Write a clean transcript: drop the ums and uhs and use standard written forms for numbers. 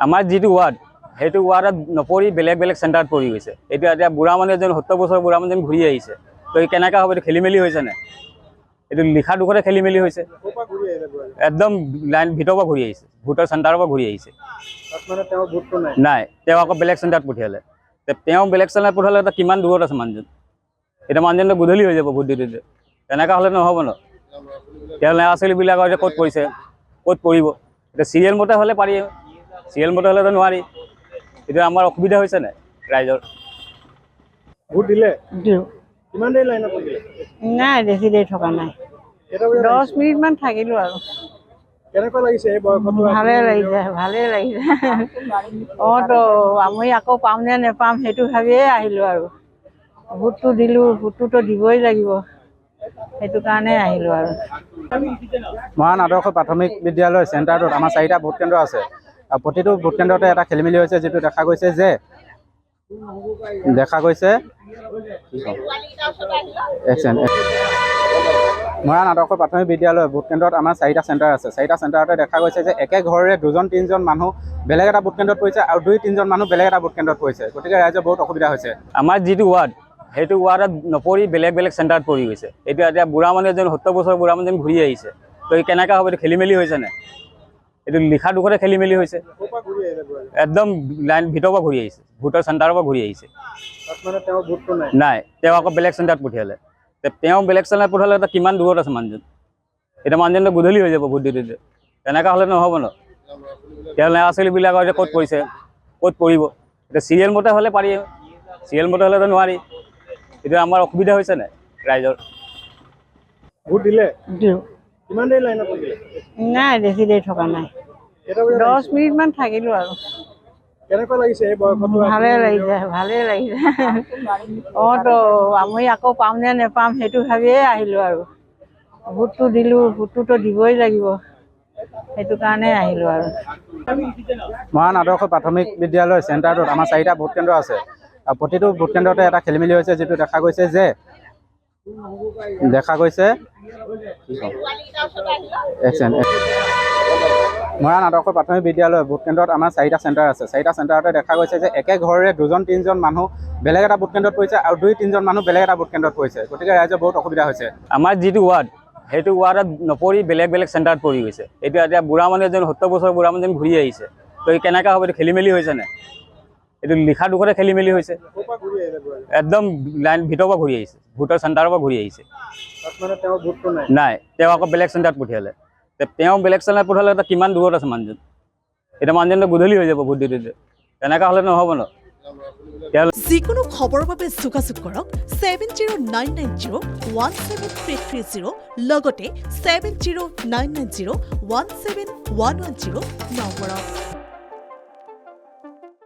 আমাৰ যিটো ৱাৰ্ড সেইটো ৱাৰ্ডত নপৰি বেলেগ বেলেগ চেণ্টাৰত পৰি গৈছে। এতিয়া বুঢ়া মানুহ এজন 70 বছৰ বুঢ়া মানুহজন ঘূৰি আহিছে, তো কেনেকৈ হ'ব? এইটো খেলি মেলি হৈছে নাই? এইটো লিখা দুখতে খেলি মেলি হৈছে। একদম লাইন ভিতৰৰ পৰা ঘূৰি আহিছে, ভোটৰ চেণ্টাৰৰ পৰা ঘূৰি আহিছে। নাই, তেওঁ আকৌ বেলেগ চেণ্টাৰত পঠিয়ালে। তেওঁ বেলেগ চেণ্টাৰত পঠিয়ালে কিমান দূৰত আছে মানুহজন? এতিয়া মানুহজনটো গধূলি হৈ যাব ভোট দিওঁতে। তেনেকুৱা হ'লে নহ'ব ন। তেওঁ ল'ৰা ছোৱালীবিলাকৰ এতিয়া ক'ত পৰিছে, ক'ত পৰিব? এতিয়া চিৰিয়েল মতে হ'লে পাৰি, চিৰিয়েল মতে হ'লেতো নোৱাৰি। এতিয়া আমাৰ অসুবিধা হৈছে নাই ৰাইজৰ? ভোট দিলে? দিওঁ। কিমান দেৰি লাইনত থাকিলে? নাই, বেছি দেৰি থকা নাই, 10 মিনিটমান থাকিলোঁ আৰু। কেনেকুৱা লাগিছে এই বয়সত? ভালে লাগিছে, ভালে লাগিছে। তো আমি আকৌ পাম নে নেপাম সেইটো ভাবিয়ে আহিলোঁ আৰু। ভোটটো দিলোঁ, ভোটটোতো দিবই লাগিব, সেইটো কাৰণে আহিলোঁ আৰু। মহান আদৰ্শ প্ৰাথমিক বিদ্যালয় চেণ্টাৰটোত আমাৰ 4টা ভোট কেন্দ্ৰ আছে। আৰু প্ৰতিটো ভোট কেন্দ্ৰতে এটা খেলি মেলি হৈছে, যিটো দেখা গৈছে যে মৰাণ আদৰ্শ প্ৰাথমিক বিদ্যালয় ভোট কেন্দ্ৰত আমাৰ 4টা চেণ্টাৰ আছে। 4টা চেণ্টাৰতে দেখা গৈছে যে একে ঘৰৰে 2-3জন মানুহ বেলেগ এটা ভোট কেন্দ্ৰত পৰিছে আৰু 2-3জন মানুহ বেলেগ এটা ভোট কেন্দ্ৰত পৰিছে। গতিকে ৰাইজৰ বহুত অসুবিধা হৈছে। আমাৰ যিটো ৱাৰ্ড সেইটো ৱাৰ্ডত নপৰি বেলেগ বেলেগ চেণ্টাৰত পৰি গৈছে। এতিয়া বুঢ়া মানুহ এজন 70 বছৰ বুঢ়া মানুহজন ঘূৰি আহিছে, তো কেনেকৈ হ'ব? এইটো খেলি মেলি হৈছে নাই? এইটো লিখা দুখতে খেলি মেলি হৈছে। একদম লাইন ভিতৰৰ পৰা ঘূৰি আহিছে, ভোটৰ চেণ্টাৰৰ পৰা ঘূৰি আহিছে। নাই, তেওঁ আকৌ বেলেগ চেণ্টাৰত পঠিয়ালে। তেওঁ বেলেগ চেণ্টাৰত পঠিয়ালে কিমান দূৰত আছে মানুহজন? এতিয়া মানুহজনটো গধূলি হৈ যাব ভোট দিওঁতে। তেনেকুৱা হ'লে নহ'ব ন। তেওঁ ল'ৰা ছোৱালীবিলাকৰ এতিয়া ক'ত পৰিছে, ক'ত পৰিব? এতিয়া চিৰিয়েল মতে হ'লে পাৰি, চিৰিয়েল মতে হ'লেতো নোৱাৰি। এতিয়া আমাৰ অসুবিধা হৈছে নাই ৰাইজৰ? ভোট দিলে? দিওঁ। কিমান দেৰি লাইনত থাকিলে? নাই, বেছি দেৰি থকা নাই, 10 মিনিটমান থাকিলোঁ আৰু। কেনেকুৱা লাগিছে এই বয়সত? ভালে লাগিছে, ভালে লাগিছে। তো আমি আকৌ পাম নে নেপাম সেইটো ভাবিয়ে আহিলোঁ আৰু। ভোটটো দিলোঁ, ভোটটোতো দিবই লাগিব, সেইটো কাৰণে আহিলোঁ আৰু। মহান আদৰ্শ প্ৰাথমিক বিদ্যালয় চেণ্টাৰটোত আমাৰ 4টা ভোট কেন্দ্ৰ আছে। আৰু প্ৰতিটো ভোট কেন্দ্ৰতে এটা খেলি মেলি হৈছে, যিটো দেখা গৈছে যে মৰাণ আদৰ্শ প্ৰাথমিক বিদ্যালয় ভোট কেন্দ্ৰত আমাৰ 4টা চেণ্টাৰ আছে। 4টা চেণ্টাৰতে দেখা গৈছে যে একে ঘৰৰে 2-3জন মানুহ বেলেগ এটা ভোট কেন্দ্ৰত পৰিছে আৰু 2-3জন মানুহ বেলেগ এটা ভোট কেন্দ্ৰত পৰিছে। গতিকে ৰাইজৰ বহুত অসুবিধা হৈছে। আমাৰ যিটো ৱাৰ্ড সেইটো ৱাৰ্ডত নপৰি বেলেগ বেলেগ চেণ্টাৰত পৰি গৈছে। এতিয়া বুঢ়া মানুহ এজন 70 বছৰ বুঢ়া মানুহজন ঘূৰি আহিছে, তো কেনেকৈ হ'ব? এইটো খেলি মেলি হৈছে নাই? এইটো লিখা দুখতে খেলি মেলি হৈছে। একদম লাইন ভিতৰৰ পৰা ঘূৰি আহিছে, ভোটৰ চেণ্টাৰৰ পৰা ঘূৰি আহিছে। নাই, তেওঁ আকৌ বেলেগ চেণ্টাৰত পঠিয়ালে। তেওঁ বেলেগ চেণ্টাৰত পঠিয়ালে কিমান দূৰত আছে মানুহজন? এতিয়া মানুহজনটো গধূলি হৈ যাব ভোট দিওঁতে। তেনেকুৱা হ'লে নহ'ব ন। যিকোনো খবৰৰ বাবে যোগাযোগ কৰক 7099017330 লগতে 7099017110 নম্বৰত।